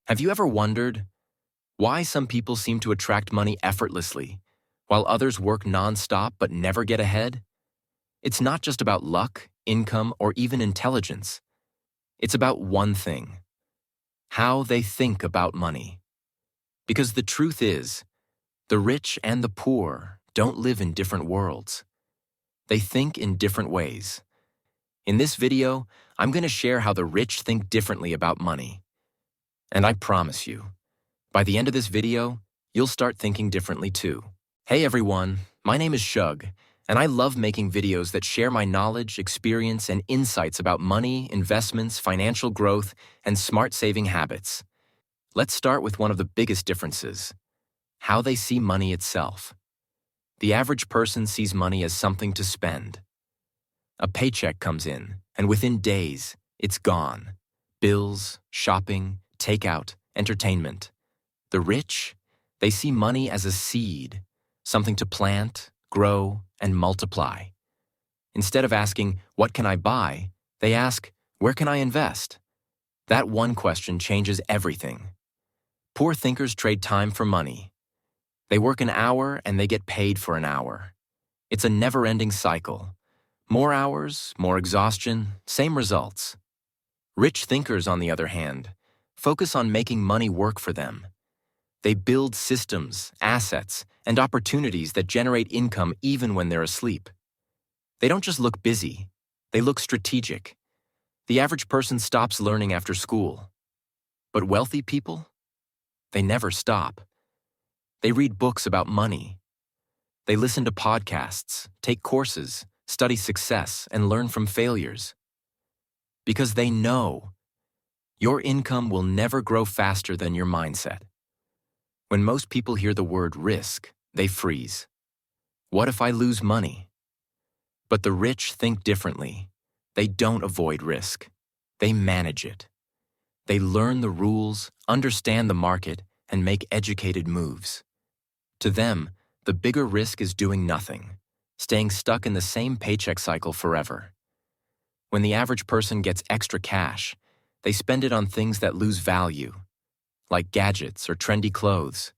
Have you ever wondered why some people seem to attract money effortlessly, while others work nonstop but never get ahead? It's not just about luck, income, or even intelligence. It's about one thing: how they think about money. Because the truth is, the rich and the poor don't live in different worlds. They think in different ways. In this video, I'm going to share how the rich think differently about money. And I promise you, by the end of this video, you'll start thinking differently too. Hey everyone, my name is Shug, and I love making videos that share my knowledge, experience, and insights about money, investments, financial growth, and smart saving habits. Let's start with one of the biggest differences: how they see money itself. The average person sees money as something to spend. A paycheck comes in, and within days, it's gone. Bills, shopping, takeout, entertainment. The rich, they see money as a seed, something to plant, grow, and multiply. Instead of asking, "What can I buy?" they ask, "Where can I invest?" That one question changes everything. Poor thinkers trade time for money. They work an hour and they get paid for an hour. It's a never-ending cycle. More hours, more exhaustion, same results. Rich thinkers, on the other hand, focus on making money work for them. They build systems, assets, and opportunities that generate income even when they're asleep. They don't just look busy, they look strategic. The average person stops learning after school. But wealthy people? They never stop. They read books about money. They listen to podcasts, take courses, study success, and learn from failures. Because they know your income will never grow faster than your mindset. When most people hear the word risk, they freeze. What if I lose money? But the rich think differently. They don't avoid risk. They manage it. They learn the rules, understand the market, and make educated moves. To them, the bigger risk is doing nothing, staying stuck in the same paycheck cycle forever. When the average person gets extra cash, they spend it on things that lose value, like gadgets or trendy clothes.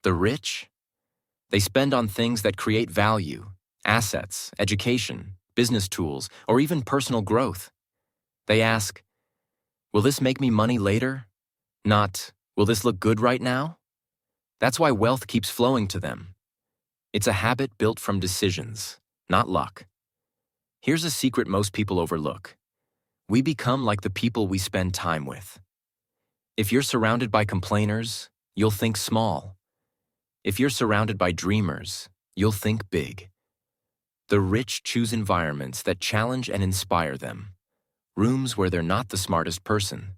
The rich? They spend on things that create value, assets, education, business tools, or even personal growth. They ask, "Will this make me money later?" Not, "Will this look good right now?" That's why wealth keeps flowing to them. It's a habit built from decisions, not luck. Here's a secret most people overlook: we become like the people we spend time with. If you're surrounded by complainers, you'll think small. If you're surrounded by dreamers, you'll think big. The rich choose environments that challenge and inspire them, rooms where they're not the smartest person.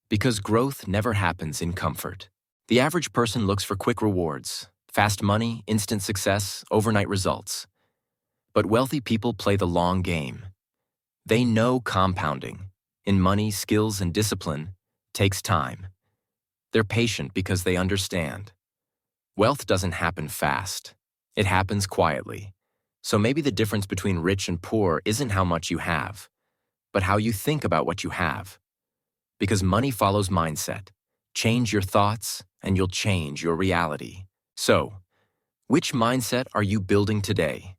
Because growth never happens in comfort. The average person looks for quick rewards, fast money, instant success, overnight results. But wealthy people play the long game. They know compounding, in money, skills, and discipline, takes time. They're patient because they understand. Wealth doesn't happen fast. It happens quietly. So maybe the difference between rich and poor isn't how much you have, but how you think about what you have. Because money follows mindset. Change your thoughts, and you'll change your reality. So, which mindset are you building today?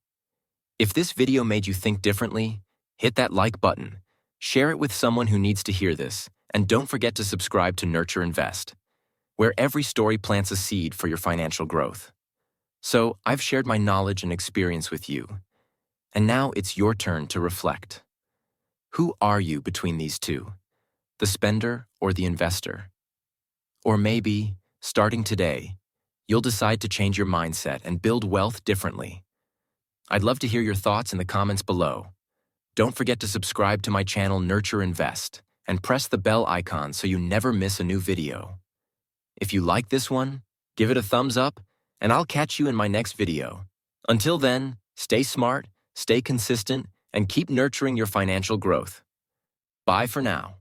If this video made you think differently, hit that like button, share it with someone who needs to hear this, and don't forget to subscribe to Nurture Invest, where every story plants a seed for your financial growth. So, I've shared my knowledge and experience with you, and now it's your turn to reflect. Who are you between these two? The spender or the investor? Or maybe, starting today, you'll decide to change your mindset and build wealth differently. I'd love to hear your thoughts in the comments below. Don't forget to subscribe to my channel Nurture Invest and press the bell icon so you never miss a new video. If you like this one, give it a thumbs up, and I'll catch you in my next video. Until then, stay smart, stay consistent, and keep nurturing your financial growth. Bye for now.